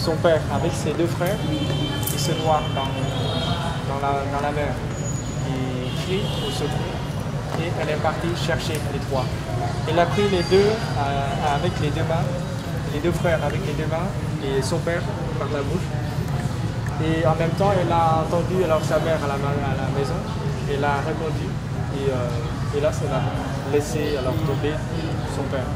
son père avec ses deux frères, il se noie dans la mer. Il crie au secours et elle est partie chercher les trois. Elle a pris les deux avec les deux mains, les deux frères avec les deux mains et son père par la bouche. Et en même temps, elle a entendu alors sa mère à la maison. Elle a répondu et là, ça l'a laissé alors tomber son père.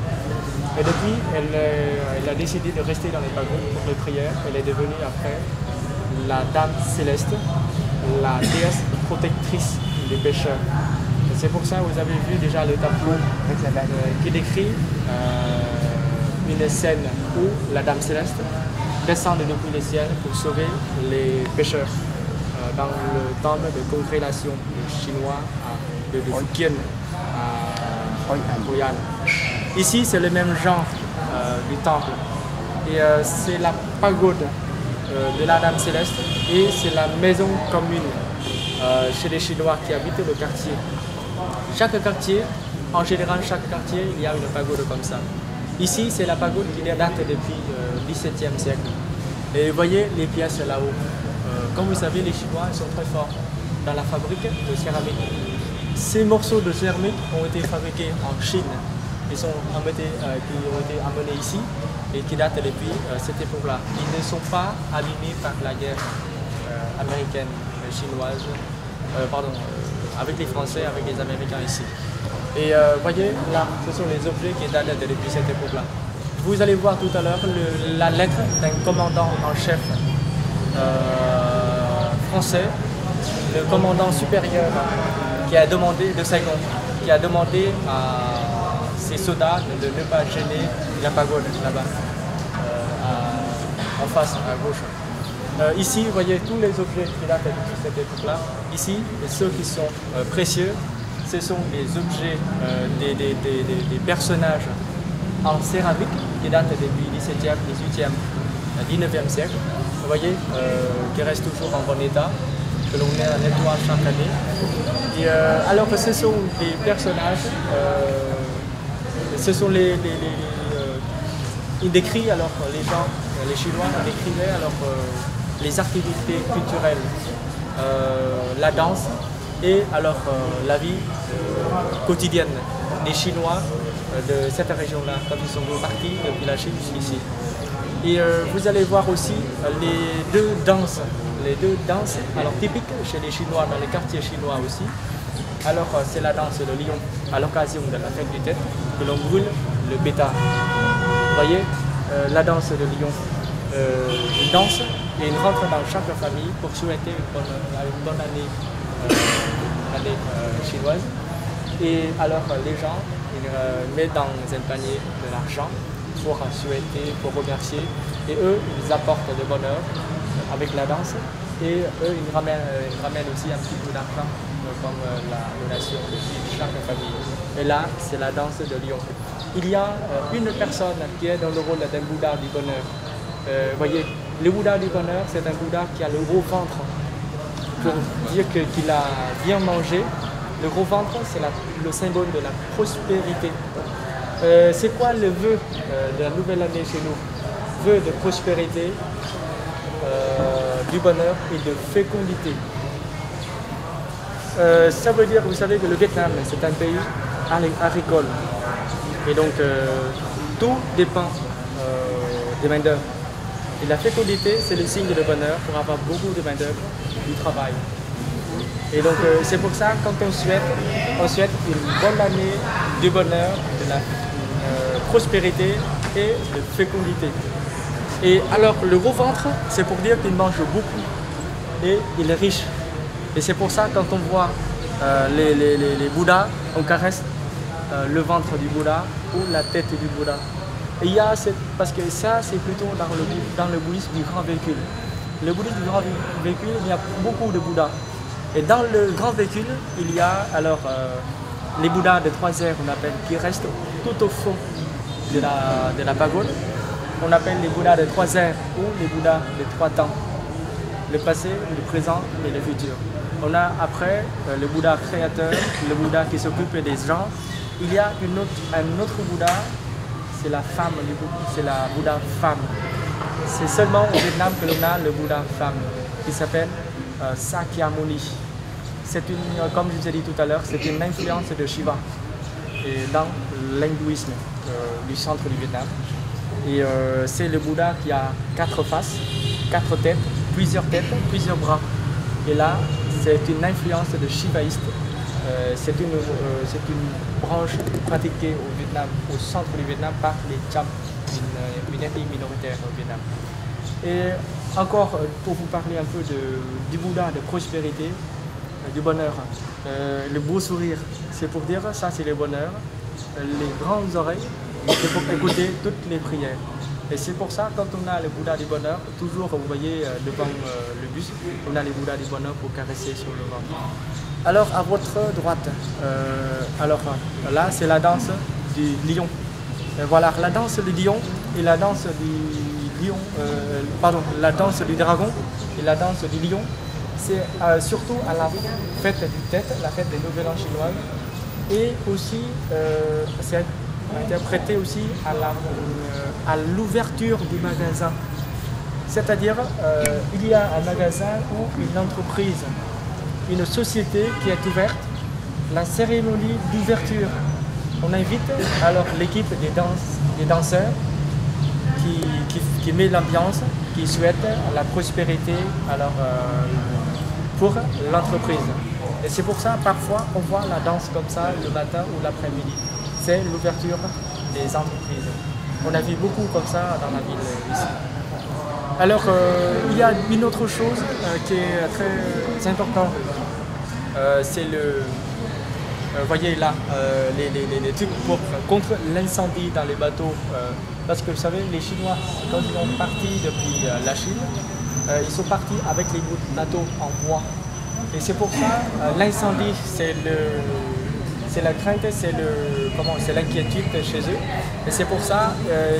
Et depuis, elle a décidé de rester dans les pagodes pour les prières. Elle est devenue après la Dame Céleste, la déesse protectrice des pécheurs. C'est pour ça que vous avez vu déjà le tableau qui décrit une scène où la Dame Céleste descend depuis les ciels pour sauver les pécheurs dans le temple de congrégation chinois de Fujian à Hoi An. Ici, c'est le même genre du temple. Et c'est la pagode de la Dame Céleste et c'est la maison commune chez les Chinois qui habitent le quartier. Chaque quartier, en général, chaque quartier, il y a une pagode comme ça. Ici, c'est la pagode qui date depuis le XVIIe siècle. Et vous voyez les pièces là-haut. Comme vous savez, les Chinois sont très forts dans la fabrique de céramique. Ces morceaux de céramique ont été fabriqués en Chine. Qui ont été amenés ici et qui datent depuis cette époque-là. Ils ne sont pas abîmés par la guerre américaine, chinoise, avec les Français, avec les Américains ici. Et voyez, là, ce sont les objets qui datent depuis cette époque-là. Vous allez voir tout à l'heure la lettre d'un commandant en chef français, le commandant supérieur qui a demandé, de Saigon, qui a demandé à ces soldats de ne pas gêner la pagode là-bas, en face, à gauche. Ici, vous voyez tous les objets qui datent de cette époque-là. Ici, ceux qui sont précieux, ce sont des objets, des personnages en céramique qui datent depuis le XVIIe, XVIIIe, XIXe siècle. Vous voyez, qui restent toujours en bon état, que l'on nettoie chaque année. Et, alors que ce sont des personnages, ce sont ils décrivent alors les gens, les Chinois décrivaient alors les activités culturelles, la danse et alors la vie quotidienne des Chinois de cette région-là quand ils sont partis depuis la Chine jusqu'ici. Et vous allez voir aussi les deux danses alors typiques chez les Chinois dans les quartiers chinois aussi. Alors c'est la danse de lion à l'occasion de la fête du tête que l'on brûle le pétard. Vous voyez, la danse de lion, une danse et une rentre dans chaque famille pour souhaiter une bonne année chinoise. Et alors les gens ils mettent dans un panier de l'argent pour souhaiter, pour remercier. Et eux, ils apportent le bonheur avec la danse. Et eux, ils ramènent aussi un petit peu d'argent comme la donation de chaque famille. Et là, c'est la danse de lion. Il y a une personne qui est dans le rôle d'un Bouddha du bonheur. Vous voyez, le Bouddha du bonheur, c'est un Bouddha qui a le gros ventre pour dire qu'il a bien mangé. Le gros ventre, c'est le symbole de la prospérité. C'est quoi le vœu de la nouvelle année chez nous? Vœu de prospérité, du bonheur et de fécondité. Ça veut dire, vous savez que le Vietnam, c'est un pays agricole. Et donc, tout dépend des main-d'œuvre. Et la fécondité, c'est le signe de bonheur pour avoir beaucoup de main-d'œuvre, du travail. Et donc, c'est pour ça, quand on souhaite une bonne année, du bonheur, de la prospérité et de fécondité. Et alors, le gros ventre, c'est pour dire qu'il mange beaucoup et il est riche. Et c'est pour ça, quand on voit les Bouddhas, on caresse le ventre du Bouddha ou la tête du Bouddha. Et il y a parce que ça, c'est plutôt dans le bouddhisme du grand véhicule. Le bouddhisme du grand véhicule, il y a beaucoup de Bouddhas. Et dans le grand véhicule, il y a alors les Bouddhas de 3 airs, on appelle, qui restent tout au fond de la pagode. On appelle les Bouddhas de 3 airs ou les Bouddhas de 3 temps. Le passé, le présent et le futur. On a après le Bouddha créateur, le Bouddha qui s'occupe des gens. Il y a un autre Bouddha, c'est la femme, c'est la Bouddha femme. c'est seulement au Vietnam que l'on a le Bouddha femme qui s'appelle Sakyamuni. Comme je vous ai dit tout à l'heure, c'est une influence de Shiva et dans l'hindouisme du centre du Vietnam. Et c'est le Bouddha qui a 4 faces, 4 têtes, plusieurs bras. Et là, c'est une influence de shivaïste. C'est une branche pratiquée au Vietnam, au centre du Vietnam par les Cham, une ethnie minoritaire au Vietnam. Et encore, pour vous parler un peu du Bouddha, de prospérité, du bonheur, le beau sourire, c'est pour dire ça, c'est le bonheur. Les grandes oreilles, c'est pour écouter toutes les prières. Et c'est pour ça, quand on a le Bouddha du bonheur, toujours, vous voyez, devant le bus, on a le Bouddha du bonheur pour caresser sur le ventre. Alors, à votre droite, là, c'est la danse du lion. Voilà, la danse du lion et la danse du lion, la danse du dragon et la danse du lion, c'est surtout à la fête du Tết, la fête des Nouvel An chinoises, et aussi, c'est interprété aussi à l'ouverture du magasin. C'est-à-dire, il y a un magasin ou une entreprise, une société qui est ouverte, la cérémonie d'ouverture. On invite alors l'équipe des danseurs qui met l'ambiance, qui souhaite la prospérité pour l'entreprise. Et c'est pour ça, parfois, on voit la danse comme ça le matin ou l'après-midi. C'est l'ouverture des entreprises. On a vu beaucoup comme ça dans la ville ici. Alors, il y a une autre chose qui est très importante. C'est voyez là, les trucs contre l'incendie dans les bateaux. Parce que vous savez, les Chinois, quand ils sont partis depuis la Chine, ils sont partis avec les bateaux en bois. Et c'est pour ça, l'incendie, c'est la crainte, c'est l'inquiétude chez eux. Et c'est pour ça,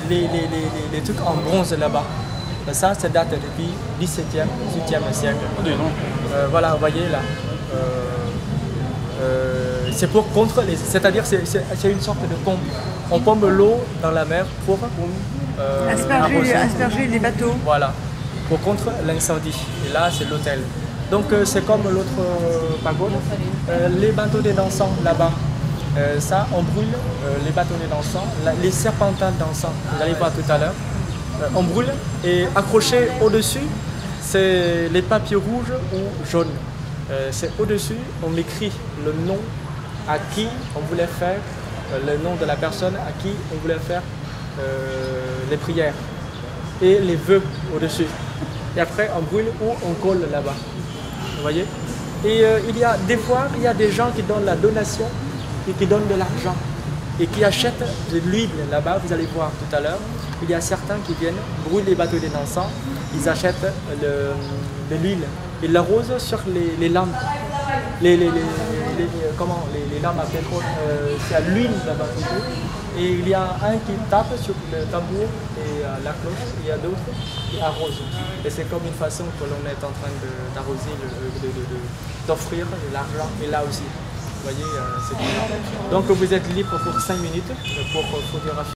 les trucs en bronze là-bas. Ça date depuis 17e, 18e siècle. Voilà, vous voyez là. C'est pour contre les... C'est-à-dire c'est une sorte de pompe. On pompe l'eau dans la mer pour asperger les bateaux. Voilà, pour contre l'incendie. Et là, c'est l'hôtel. Donc c'est comme l'autre pagode. Les bateaux des dansants là-bas, ça, on brûle les bateaux des dansants, les serpentins dansants, vous allez voir tout à l'heure. On brûle et accroché au-dessus, c'est les papiers rouges ou jaunes. C'est au-dessus, on écrit le nom à qui on voulait faire, le nom de la personne à qui on voulait faire les prières et les vœux au-dessus. Et après, on brûle ou on colle là-bas. Vous voyez? Et des fois, il y a des gens qui donnent la donation et qui donnent de l'argent et qui achètent de l'huile là-bas, vous allez voir tout à l'heure. Il y a certains qui viennent brûler les bateaux des dansants, ils achètent de l'huile, ils l'arrosent sur les lampes, les lampes à pétrole, c'est à l'huile là-bas toujours. Et il y a un qui tape sur le tambour et la cloche, et il y a d'autres qui arrosent. Et c'est comme une façon que l'on est en train d'arroser, d'offrir de l'argent, et là aussi. Vous voyez, c'est bien. Donc vous êtes libre pour 5 minutes pour photographier.